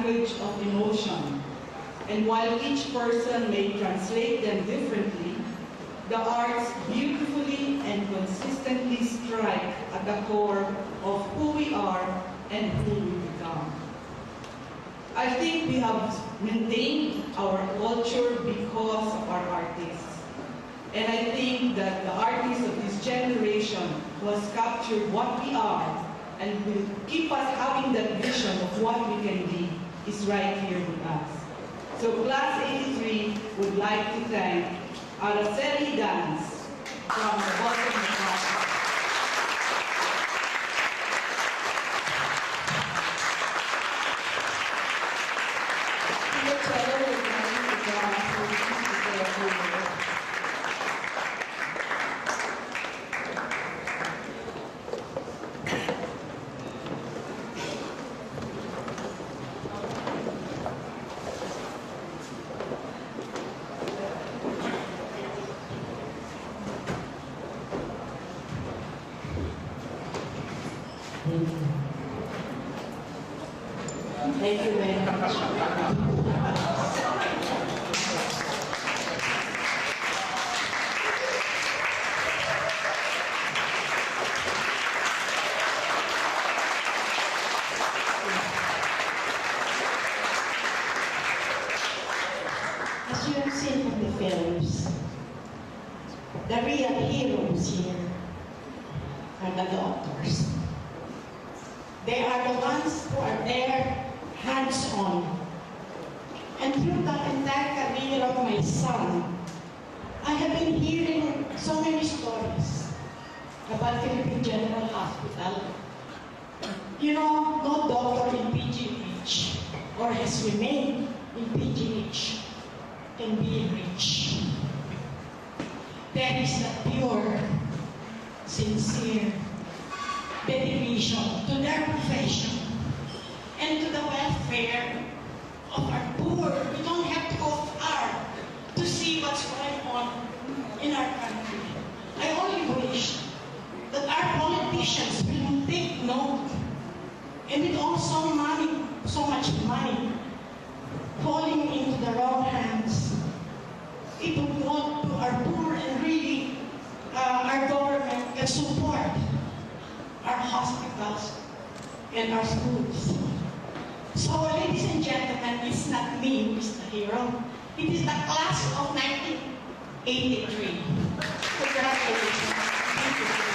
language of emotion. And while each person may translate them differently, the arts beautifully and consistently strike at the core of who we are and who we become. I think we have maintained our culture because of our artists. And I think that the artists of this generation who has captured what we are and will keep us having that vision of what we can be is right here with us. So Class 83 would like to thank Araceli Dance from the bottom of the heart. Thank you very much. As you have seen from the films, the real heroes here are the doctors. They are the ones who are there hands-on. And through the entire career of my son, I have been hearing so many stories about Philippine General Hospital. You know, no doctor in PGH or has remained in PGH can be rich. There is a pure, sincere dedication to their profession and to the welfare of our poor. We don't have to go far to see what's going on in our country. I only wish that our politicians will take note, and with also money, so much money falling into the wrong hands, it would go to our poor and really our government can support our hospitals and our schools. So, ladies and gentlemen, it's not me who is the hero. It is the class of 1983. Congratulations. Thank you.